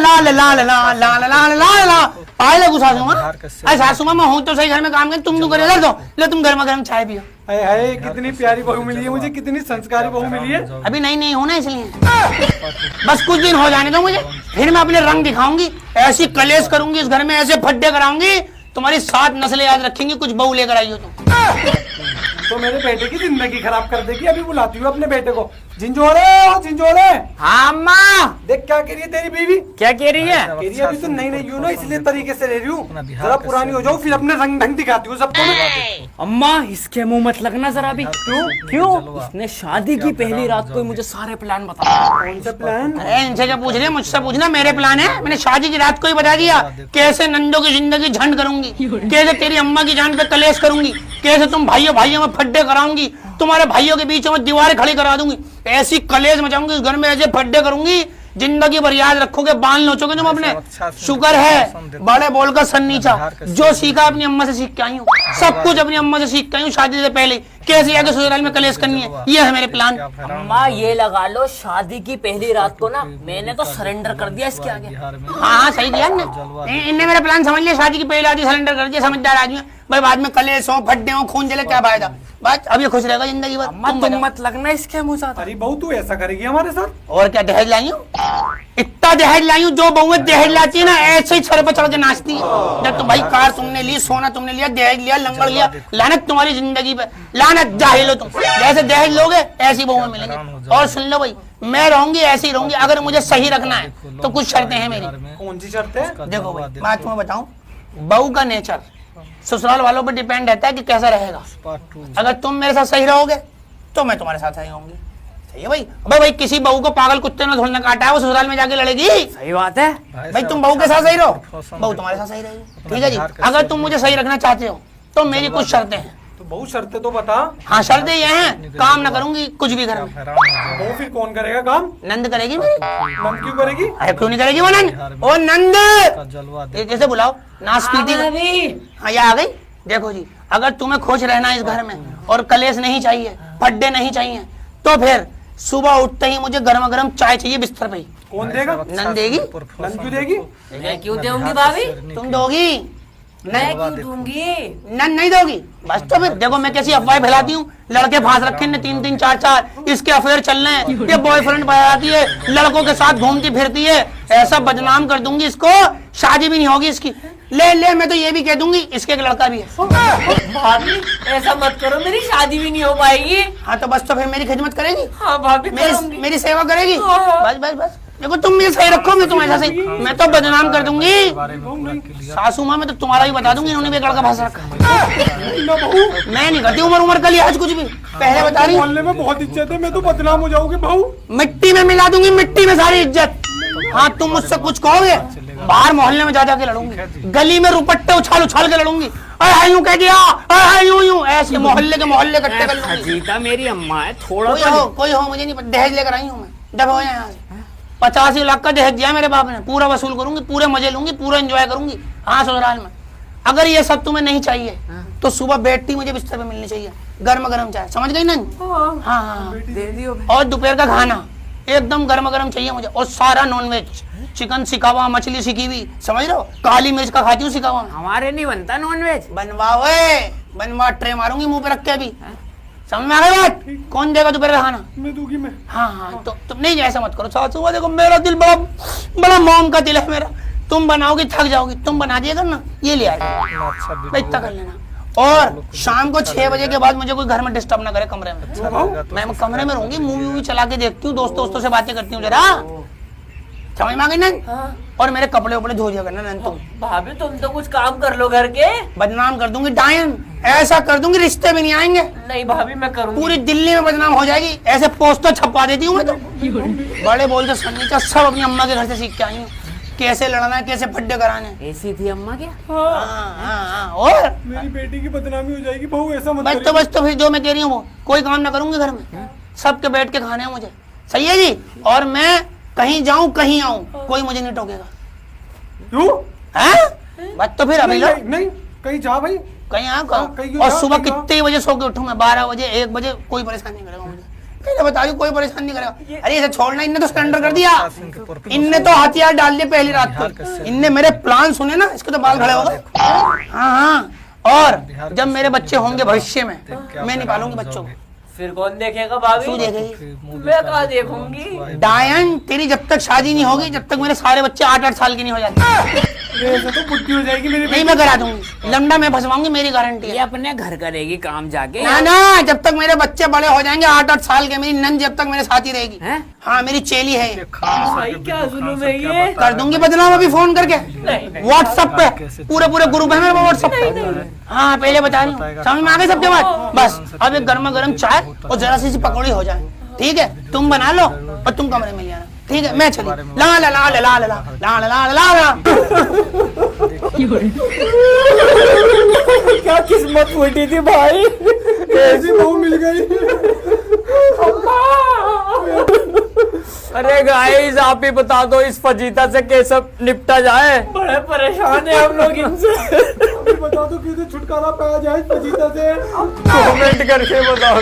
ला ला ला ला ला ला ला ला ला ला पाए लगू सासू माँ। अरे सासू माँ मैं हूँ तो सही घर में काम कर, तुम क्यों करे? इधर दो, लो तुम गर्मा गर्म चाय पियो। अरे कितनी प्यारी बहू मिली है मुझे, कितनी संस्कारी बहू मिली है। अभी नई नई हो ना इसलिए, बस कुछ दिन हो जाने दो मुझे, फिर मैं अपने रंग दिखाऊंगी, ऐसी कलेश करूंगी इस घर में, ऐसे फड्डे कराऊंगी, तुम्हारी 7 नस्लें याद रखेंगी। कुछ बहू लेकर आई हो तो मेरे बेटे की जिंदगी खराब कर देगी। अभी बुलाती हूँ अपने बेटे को। झिंझोरे ओ झिंझोरे। हाँ अम्मा। देख क्या कह रही है तेरी बीवी। क्या कह रही है? कह रही है अभी तो नई नई ना, इसलिए तरीके से ले रही हूँ, जरा पुरानी हो जाओ फिर अपने रंग ढंग दिखाती हूँ सबको मैं। अम्मा इसके मुंह मत लगना जरा भी। क्यों? इसने शादी की पहली रात को मुझे सारे प्लान बताया। कौन सा प्लान? अरे इनसे क्या पूछ रहे हैं, मुझसे पूछना। मेरे प्लान है, मैंने शादी की रात को ही बता दिया, कैसे नंदो की जिंदगी झंड करूंगी, कैसे तेरी अम्मा की जान पे कलेश करूंगी, कैसे तुम भाइयों भाइयों में फड्डे कराऊंगी, तुम्हारे भाइयों के बीच में दीवारें खड़ी करा दूंगी, ऐसी कलेश मचाऊंगी इस घर में, ऐसे फड्डे करूंगी जिंदगी भर याद रखोगे, बाल नोचोगे तुम अपने। शुक्र है बड़े बोलकर सन नीचा, जो सीखा अपनी अम्मा से सीख के आई हूँ, सब कुछ अपनी अम्मा से सीख के आई हूँ। शादी से पहले कैसे आगे ससुराल में कलेश करनी है, ये है मेरे प्लान। अम्मा ये लगा लो, शादी की पहली रात को ना मैंने तो सरेंडर कर दिया इसके आगे। हाँ सही किया इनने मेरा प्लान समझ लिया, शादी की पहली रात सरेंडर कर दिया। समझदार आदमी भाई, बाद में कलेश हो, फड्डे हो, खून जले, क्या फायदा। बस अब ये खुश रहेगा जिंदगी भर। तुम मत लगना इसके मुंह साथ। अरे बहू तू ऐसा करेगी हमारे साथ? और क्या दहेज लाई हूँ, इतना दहेज लाई हूँ, जो बहुएं दहेज लाती है ना ऐसे ही सर पर चढ़ के नाचती है। जब तो भाई कार तुमने ली, सोना तुमने लिया, दहेज लिया, लंगड़ लिया, लानत तुम्हारी जिंदगी पे, लानत जाहिल हो तुम। जैसे दहेज लोगे ऐसी बहुएं मिलेंगी। और सुन लो भाई, मैं रहूंगी ऐसी रहूंगी, अगर मुझे सही रखना है तो कुछ शर्तें हैं मेरी। कौन सी शर्त है? देखो भाई मैं तुम्हें बताऊं, बहू का नेचर ससुराल वालों पर डिपेंड रहता है कि कैसा रहेगा। अगर तुम मेरे साथ सही रहोगे तो मैं तुम्हारे साथ सही रहूंगी। सही है भाई। अबे भाई किसी बहू को पागल कुत्ते ने धोलना काटा है, वो ससुराल में जाके लड़ेगी। सही बात है भाई, तुम बहू के साथ सही रहो, बहू तुम्हारे साथ सही रहेगी। ठीक है जी। अगर तुम मुझे सही रखना चाहते हो तो मेरी कुछ शर्तें हैं। तो बहुत शर्तें तो बता। हाँ शर्तें ये हैं, काम ना करूंगी कुछ भी घर में। वो फिर कौन करेगा काम? नंद करेगी मेरी। नंद क्यों करेगी? अरे क्यों नहीं करेगी वो नंद? ओ नंद, ये कैसे बुलाओ, नाच पीती। हाँ ये आ गई। देखो जी, अगर तुम्हें खुश रहना है इस घर में और कलेश नहीं चाहिए, फड्डे नहीं चाहिए, तो फिर सुबह उठते ही मुझे गर्मा गर्म चाय चाहिए बिस्तर पे। कौन देगा? नंद देगी। नंद क्यों देगी? मैं क्यों दूंगी भाभी? तुम दोगी? मैं क्यों दूंगी? नंद नहीं दोगी। बस तो फिर देखो मैं कैसी अफवाहें फैलाती हूँ, लड़के फांस रखे ने 3-3 4-4, इसके अफेयर चल रहे हैं, ये बॉयफ्रेंड बनाती है, लड़कों के साथ घूमती फिरती है, ऐसा बदनाम कर दूंगी इसको, शादी भी नहीं होगी इसकी। ले मैं तो ये भी कह दूंगी इसके एक लड़का भी है। भाभी ऐसा मत करो, मेरी शादी भी नहीं हो पाएगी। हाँ तो बस तो फिर मेरी खिदमत करेगी। हाँ भाभी मेरी सेवा करेगी। बस देखो तुम मुझे सही रखो, मैं तुम्हें ऐसा सही, मैं तो बदनाम कर दूंगी सासू माँ, मैं तो तुम्हारा भी बता दूंगी इन्होंने भी एक लड़का फंस रखा है। मैं नहीं करती उम्र का लिहाज कुछ भी, पहले बता रही। मोहल्ले में बहुत इज्जत है, मैं तो बदनाम हो जाऊंगी बहू। मिट्टी में मिला दूंगी, मिट्टी में सारी इज्जत। हाँ तुम मुझसे कुछ कहोगे, बाहर मोहल्ले में जा के लड़ूंगी, गली में रुपट्टे उछाल के लड़ूंगी। यूं कह दिया, यूं ऐसे मोहल्ले इकट्ठे कर लूंगी। जीता मेरी अम्मा है, थोड़ा कोई हो मुझे नहीं पता। दहेज लेकर आई हूँ मैं, डब हो जाए यहाँ से। 85 लाख का दहेज दिया मेरे बाप ने, पूरा वसूल करूंगी, पूरे मजे लूंगी, पूरा एंजॉय करूंगी। हाँ ससुराल में। अगर ये सब तुम्हें नहीं चाहिए तो सुबह बैठती मुझे बिस्तर पे मिलनी चाहिए, गर्म गर्म चाय, समझ गई ना? हाँ दे दियो। और दोपहर का खाना एकदम गर्म गर्म चाहिए मुझे, और सारा नॉनवेज, चिकन सिका हुआ, मछली सिकी हुई, समझ रहे हो, काली मिर्च का खाती हूँ सिका हुआ। हमारे नहीं बनता नॉनवेज। बनवा ट्रे मारूंगी मुंह पे रख के अभी, समझ में आ गई बात? कौन देगा दोपहर का खाना? मैं दूंगी मैं। हाँ तो तुम नहीं ऐसा मत करो सासू, देखो मेरा दिल बड़ा मोम का दिल है मेरा, तुम बनाओगी थक जाओगी, तुम बना दिया करना, ये ले आएगा इतना कर लेना। और शाम को 6 बजे के बाद मुझे कोई घर में डिस्टर्ब ना करे कमरे में। मैं कमरे में रहूंगी, मूवी चला के देखती हूँ, दोस्तों से बातें करती हूँ जरा, समझ में आ गई ना? और मेरे कपड़े उपड़े धो दिया करना। तुम भाभी तुम तो कुछ काम कर लो घर के। बदनाम कर दूंगी डायन, ऐसा कर दूंगी रिश्ते भी नहीं आएंगे। नहीं भाभी मैं करूंगी, पूरी दिल्ली में बदनाम हो जाएगी, ऐसे पोस्टर छपवा देती हूँ मैं तो। बड़े बोलते सन्नीचा सब अपनी अम्मा के घर से सीख के आई हूँ, कैसे लड़ना है, कैसे फड्डे कराने। ऐसी थी अम्मा क्या? और मेरी बेटी की बदनामी हो जाएगी बहू, ऐसा मत बस तो फिर जो मैं कह रही हूँ वो कोई काम ना करूंगी घर में, सबके बैठ के खाने हैं मुझे, सही है जी। और मैं कहीं जाऊं कहीं आऊं कोई मुझे नहीं टोकेगा। क्यों? बस तो फिर अभी नहीं कहीं जा भाई, कहीं आ। और सुबह कितने बजे सो के उठूं मैं, 12 बजे 1 बजे, कोई परेशान नहीं करेगा मुझे। पहले बता रही हूँ, कोई परेशान नहीं करेगा। अरे इसे छोड़ना, इनने तो सरेंडर कर दिया, इनने तो हथियार डाल दिए पहली रात को। इनने मेरे प्लान सुने ना, इसके तो बाल खड़े हो गए। हाँ हाँ, और जब मेरे बच्चे होंगे भविष्य में, मैं नहीं पालूंगी बच्चों को। फिर कौन देखेगा भाभी? तू देखेगी। मैं कहाँ देखूंगी? डायन, तेरी जब तक शादी नहीं होगी, जब तक मेरे सारे बच्चे 8-8 साल के नहीं हो जाते, ऐसे तो बुद्धि हो जाएगी मेरी नहीं मैं करा दूंगी। लंडा मैं फंसवाऊंगी, मेरी गारंटी ये है। अपने घर करेगी काम जाके। ना ना, जब तक मेरे बच्चे बड़े हो जाएंगे 8-8 साल के, मेरी नंद जब तक मेरे साथ ही रहेगी। हैं? हाँ, मेरी चेली है ये। भाई क्या जुल्म है ये? कर दूंगी बदनाम अभी फोन करके, व्हाट्सएप पे पूरे ग्रुप है मेरे व्हाट्सएप पे। हाँ, पहले बता रही हूँ, समझ में आ गई सब बात। बस अब एक गर्मा गर्म चाय और जरा सी पकौड़ी हो जाए, ठीक है? तुम बना लो और तुम कमरे में ले आना, ठीक है? मैं चली। ला ला ला ला ला ला ला ला ला ला ला। क्या किस्मत फूटी थी भाई, ऐसी बहू मिल गई। अरे गाइस आप ही बता दो इस फजीता से कैसे निपटा जाए, बड़े परेशान है हम लोग इनसे। बता दो कैसे छुटकारा पाया जाए फजीता से। कमेंट करके बताओ।